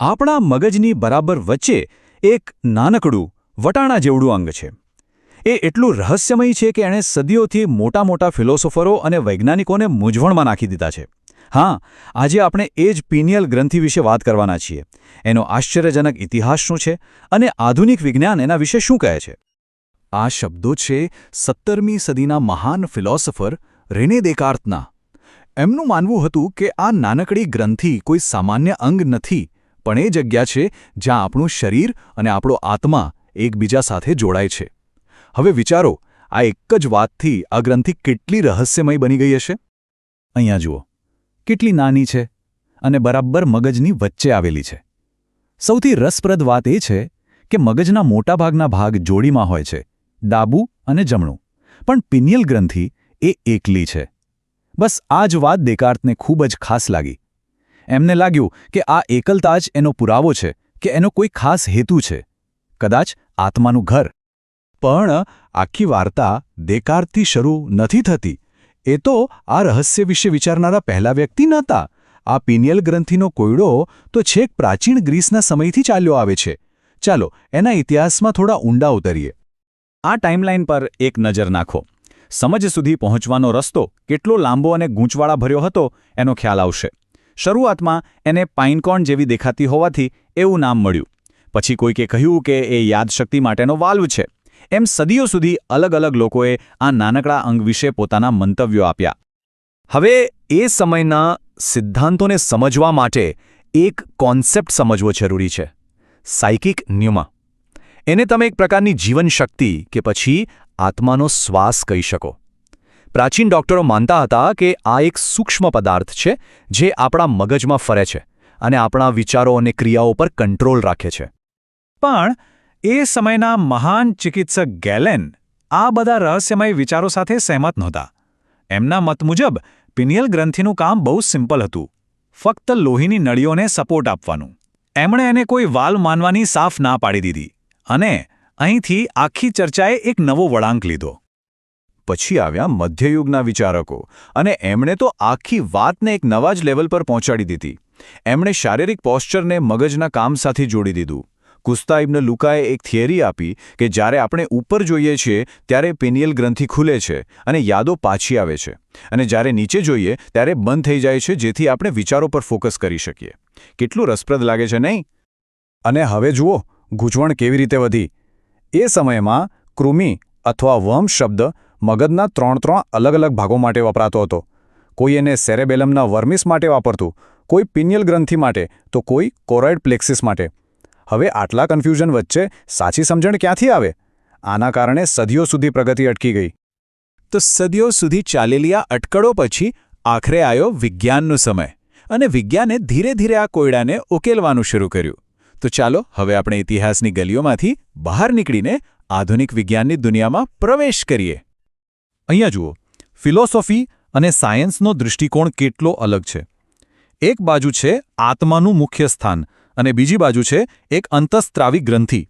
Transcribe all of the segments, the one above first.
આપણા મગજની બરાબર વચ્ચે એક નાનકડું વટાણા જેવડું અંગ છે. એ એટલું રહસ્યમય છે કે એણે સદીઓથી મોટા મોટા ફિલોસોફરો અને વૈજ્ઞાનિકોને મૂંઝવણમાં નાખી દીધા છે. હા, આજે આપણે એ જ પીનિયલ ગ્રંથિ વિશે વાત કરવાના છીએ. એનો આશ્ચર્યજનક ઇતિહાસ શું છે અને આધુનિક વિજ્ઞાન એના વિશે શું કહે છે. આ શબ્દો છે 17મી સદીના મહાન ફિલોસોફર રેને દેકાર્તના. એમનું માનવું હતું કે આ નાનકડી ગ્રંથિ કોઈ સામાન્ય અંગ નથી, પણ એ જગ્યા છે જ્યાં આપણું શરીર અને આપણો આત્મા એકબીજા સાથે જોડાય છે. હવે વિચારો, આ એક જ વાતથી આ ગ્રંથિ કેટલી રહસ્યમય બની ગઈ હશે. અહીંયા જુઓ, કેટલી નાની છે અને બરાબર મગજની વચ્ચે આવેલી છે. સૌથી રસપ્રદ વાત એ છે કે મગજના મોટાભાગના ભાગ જોડીમાં હોય છે, ડાબું અને જમણું, પણ પિનિયલ ગ્રંથિ એ એકલી છે. બસ આ જ વાત દેકાર્તને ખૂબ જ ખાસ લાગી. એમને લાગ્યું કે આ એકલતા જ એનો પુરાવો છે કે એનો કોઈ ખાસ હેતુ છે, કદાચ આત્માનું ઘર. પણ આખી વાર્તા દેકાર્તથી શરૂ નથી થતી. એ તો આ રહસ્ય વિશે વિચારનારા પહેલા વ્યક્તિ નહોતા. આ પિનિયલ ગ્રંથિનો કોયડો તો છેક પ્રાચીન ગ્રીસના સમયથી ચાલ્યો આવે છે. ચાલો એના ઇતિહાસમાં થોડા ઊંડા ઉતરીએ. આ ટાઈમલાઈન પર એક નજર નાખો. સમજ સુધી પહોંચવાનો રસ્તો કેટલો લાંબો અને ગૂંચવાળા ભર્યો હતો એનો ખ્યાલ આવશે. શરૂઆતમાં એને પાઇનકોર્ન જેવી દેખાતી હોવાથી એવું નામ મળ્યું. પછી કોઈકે કહ્યું કે એ યાદશક્તિ માટેનો વાલ્વ છે. એમ સદીઓ સુધી અલગ અલગ લોકોએ આ નાનકડા અંગ વિશે પોતાના મંતવ્યો આપ્યા. હવે એ સમયના સિદ્ધાંતોને સમજવા માટે એક કોન્સેપ્ટ સમજવો જરૂરી છે, સાયકિક ન્યુમા. એને તમે એક પ્રકારની જીવનશક્તિ કે પછી આત્માનો શ્વાસ કહી શકો. પ્રાચીન ડોક્ટરો માનતા હતા કે આ એક સૂક્ષ્મ પદાર્થ છે જે આપણા મગજમાં ફરે છે અને આપણા વિચારો અને ક્રિયાઓ પર કંટ્રોલ રાખે છે. પણ એ સમયના મહાન ચિકિત્સક ગેલેન આ બધા રહસ્યમય વિચારો સાથે સહેમત નહોતા. એમના મત મુજબ પિનિયલ ગ્રંથિનું કામ બહુ સિમ્પલ હતું, ફક્ત લોહીની નળીઓને સપોર્ટ આપવાનું. એમણે એને કોઈ વાલ્વ માનવાની સાફ ના પાડી દીધી અને અહીંથી આખી ચર્ચાએ એક નવો વળાંક લીધો. પછી આવ્યા મધ્યયુગના વિચારકો અને એમણે તો આખી વાતને એક નવા જ લેવલ પર પહોંચાડી દીધી. એમણે શારીરિક પોસ્ચરને મગજના કામ સાથે જોડી દીધું. કુસ્તા ઇબ્ન લુકાએ એક થિયરી આપી કે જ્યારે આપણે ઉપર જોઈએ છીએ ત્યારે પિનિયલ ગ્રંથિ ખુલે છે અને યાદો પાછી આવે છે, અને જ્યારે નીચે જોઈએ ત્યારે બંધ થઈ જાય છે, જેથી આપણે વિચારો પર ફોકસ કરી શકીએ. કેટલું રસપ્રદ લાગે છે નહીં? અને હવે જુઓ ગૂંચવણ કેવી રીતે વધી. એ સમયમાં કૃમિ અથવા વર્મ શબ્દ મગજના ત્રણ અલગ અલગ ભાગો માટે વપરાતો હતો. કોઈ એને સેરેબેલમના વર્મિસ માટે વાપરતું, કોઈ પિનિયલ ગ્રંથિ માટે, તો કોઈ કોરોઇડ પ્લેક્સિસ માટે. હવે આટલા કન્ફ્યુઝન વચ્ચે સાચી સમજણ ક્યાંથી આવે? આના કારણે સદીઓ સુધી પ્રગતિ અટકી ગઈ. તો સદીઓ સુધી ચાલેલી આ અટકળો પછી આખરે આવ્યો વિજ્ઞાનનો સમય, અને વિજ્ઞાને ધીરે ધીરે આ કોયડાને ઉકેલવાનું શરૂ કર્યું. તો ચાલો હવે આપણે ઇતિહાસની ગલીઓમાંથી બહાર નીકળીને આધુનિક વિજ્ઞાનની દુનિયામાં પ્રવેશ કરીએ. અહીંયા જુઓ, ફિલોસોફી અને સાયન્સનો દૃષ્ટિકોણ કેટલો અલગ છે. એક બાજુ છે આત્માનું મુખ્ય સ્થાન અને બીજી બાજુ છે એક અંતઃસ્ત્રાવી ગ્રંથિ.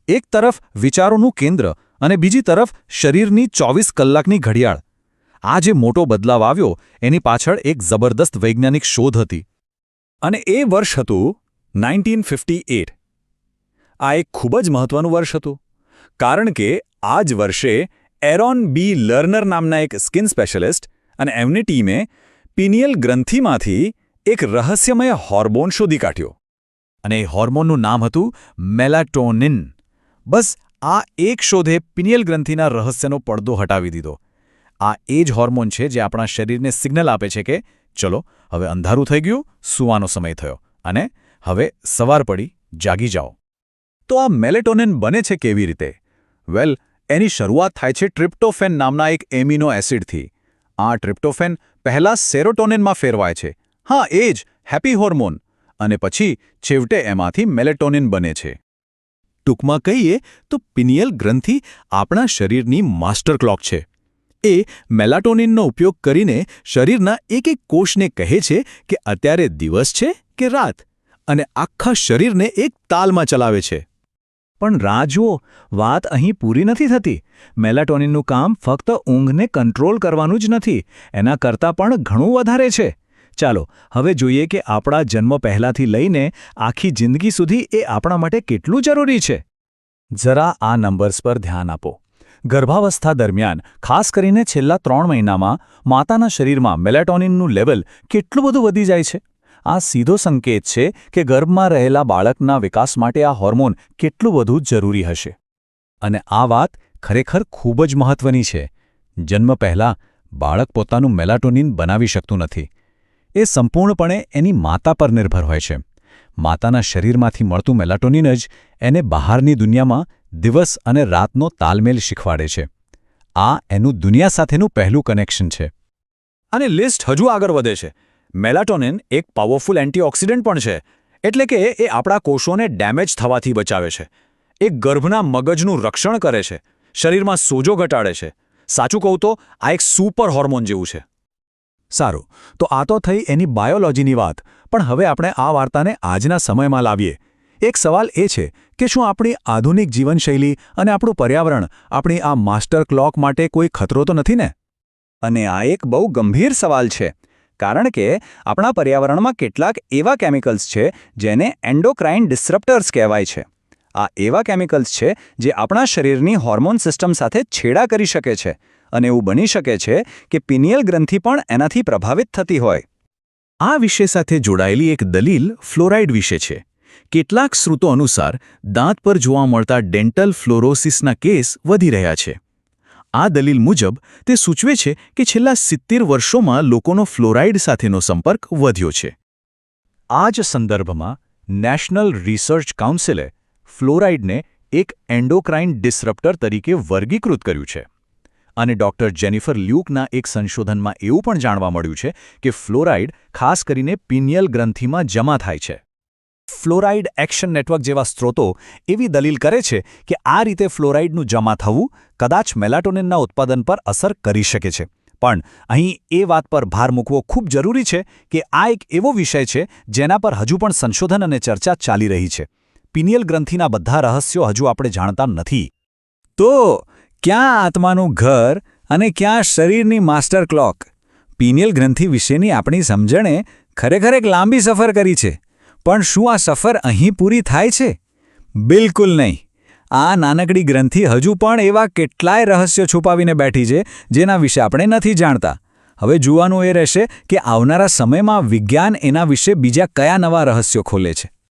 એક તરફ વિચારોનું કેન્દ્ર અને બીજી તરફ શરીરની 24 કલાકની ઘડિયાળ. આ જે મોટો બદલાવ આવ્યો એની પાછળ એક જબરદસ્ત વૈજ્ઞાનિક શોધ હતી. અને એ વર્ષ હતું 1958. આ એક ખૂબ જ મહત્વનું વર્ષ હતું, કારણ કે આ જ વર્ષે એરોન બી લર્નર નામના એક સ્કિન સ્પેશિયલિસ્ટ અને એમની ટીમે પિનિયલ ગ્રંથિમાંથી એક રહસ્યમય હોર્મોન શોધી કાઢ્યો. અને એ હોર્મોનનું નામ હતું મેલાટોનિન. બસ આ એક શોધે પિનિયલ ગ્રંથિના રહસ્યનો પડદો હટાવી દીધો. આ એ જ હોર્મોન છે જે આપણા શરીરને સિગ્નલ આપે છે કે ચલો હવે અંધારું થઈ ગયું, સૂવાનો સમય થયો અને હવે સવાર પડી, જાગી જાઓ. તો આ મેલેટોનિન બને છે કેવી રીતે? વેલ, એની શરૂઆત થાય છે ટ્રિપ્ટોફેન નામના એક એમિનો એસિડથી. આ ટ્રિપ્ટોફેન પહેલાં સેરોટોનિનમાં ફેરવાય છે. હા, એ જ હેપી હોર્મોન. અને પછી છેવટે એમાંથી મેલેટોનિન બને છે. ટૂંકમાં કહીએ તો પિનિયલ ગ્રંથિ આપણા શરીરની માસ્ટર ક્લોક છે. એ મેલાટોનિનનો ઉપયોગ કરીને શરીરના એક કોષને કહે છે કે અત્યારે દિવસ છે કે રાત, અને આખા શરીરને એક તાલમાં ચલાવે છે. પણ રાહ જુઓ, વાત અહીં પૂરી નથી થતી. મેલાટોનિનનું કામ ફક્ત ઊંઘને કંટ્રોલ કરવાનું જ નથી, એના કરતાં પણ ઘણું વધારે છે. ચાલો હવે જોઈએ કે આપણા જન્મ પહેલાંથી લઈને આખી જિંદગી સુધી એ આપણા માટે કેટલું જરૂરી છે. જરા આ નંબર્સ પર ધ્યાન આપો. ગર્ભાવસ્થા દરમિયાન ખાસ કરીને છેલ્લા 3 મહિનામાં માતાના શરીરમાં મેલેટોનિનનું લેવલ કેટલું બધું વધી જાય છે. આ સીધો સંકેત છે કે ગર્ભમાં રહેલા બાળકના વિકાસ માટે આ હોર્મોન કેટલું બધું જરૂરી હશે. અને આ વાત ખરેખર ખૂબ જ મહત્વની છે. જન્મ પહેલાં બાળક પોતાનું મેલાટોનિન બનાવી શકતું નથી. એ સંપૂર્ણપણે એની માતા પર નિર્ભર હોય છે. માતાના શરીરમાંથી મળતું મેલાટોનિન જ એને બહારની દુનિયામાં દિવસ અને રાતનો તાલમેલ શીખવાડે છે. આ એનું દુનિયા સાથેનું પહેલું કનેક્શન છે. અને લિસ્ટ હજુ આગળ વધે છે. મેલાટોનિન એક પાવરફુલ એન્ટીઓક્સિડન્ટ પણ છે. એટલે કે એ આપણા કોષોને ડેમેજ થવાથી બચાવે છે. એ ગર્ભના મગજનું રક્ષણ કરે છે. શરીરમાં સોજો ઘટાડે છે. સાચું કહું તો આ એક સુપર હોર્મોન જેવું છે. સારું, તો આ તો થઈ એની બાયોલોજીની વાત. પણ હવે આપણે આ વાર્તાને આજના સમયમાં લાવીએ. એક સવાલ એ છે કે શું આપણી આધુનિક જીવનશૈલી અને આપણું પર્યાવરણ આપણી આ માસ્ટર ક્લોક માટે કોઈ ખતરો તો નથી ને? અને આ એક બહુ ગંભીર સવાલ છે. કારણ કે આપણા પર્યાવરણમાં કેટલાક એવા કેમિકલ્સ છે જેને એન્ડોક્રાઇન ડિસ્રપ્ટર્સ કહેવાય છે. આ એવા કેમિકલ્સ છે જે આપણા શરીરની હોર્મોન સિસ્ટમ સાથે છેડા કરી શકે છે. અને એવું બની શકે છે કે પિનિયલ ગ્રંથિ પણ એનાથી પ્રભાવિત થતી હોય. આ વિષય સાથે જોડાયેલી એક દલીલ ફ્લોરાઇડ વિશે છે. કેટલાક સ્ત્રોતો અનુસાર દાંત પર જોવા મળતા ડેન્ટલ ફ્લોરોસિસના કેસ વધી રહ્યા છે. આ દલીલ મુજબ તે સૂચવે છે કે છેલ્લા 70 વર્ષોમાં લોકોનો ફ્લોરાઇડ સાથેનો સંપર્ક વધ્યો છે. આ જ સંદર્ભમાં નેશનલ રિસર્ચ કાઉન્સિલે ફ્લોરાઇડને એક એન્ડોક્રાઇન ડિસ્રપ્ટર તરીકે વર્ગીકૃત કર્યું છે. અને ડૉક્ટર જેનિફર લ્યુકના એક સંશોધનમાં એવું પણ જાણવા મળ્યું છે કે ફ્લોરાઇડ ખાસ કરીને પિનિયલ ગ્રંથિમાં જમા થાય છે. ફ્લોરાઇડ એક્શન નેટવર્ક જેવા સ્ત્રોતો એવી દલીલ કરે છે કે આ રીતે ફ્લોરાઇડનું જમા થવું કદાચ મેલાટોનિનના ઉત્પાદન પર અસર કરી શકે છે. પણ અહીં એ વાત પર ભાર મૂકવો ખૂબ જરૂરી છે કે આ એક એવો વિષય છે જેના પર હજુ પણ સંશોધન અને ચર્ચા ચાલી રહી છે. પિનિયલ ગ્રંથિના બધા રહસ્યો હજુ આપણે જાણતા નથી. તો ક્યાં આત્માનું ઘર અને ક્યાં શરીરની માસ્ટર ક્લોક? પિનિયલ ગ્રંથિ વિશેની આપણી સમજણે ખરેખર એક લાંબી સફર કરી છે. પણ શું આ સફર અહીં પૂરી થાય છે? બિલકુલ નહીં. આ નાનકડી ગ્રંથિ હજુ પણ એવા કેટલાય રહસ્યો છુપાવીને બેઠી છે જેના વિશે આપણે નથી જાણતા. હવે જોવાનું એ રહેશે કે આવનારા સમયમાં વિજ્ઞાન એના વિશે બીજા કયા નવા રહસ્યો ખોલે છે.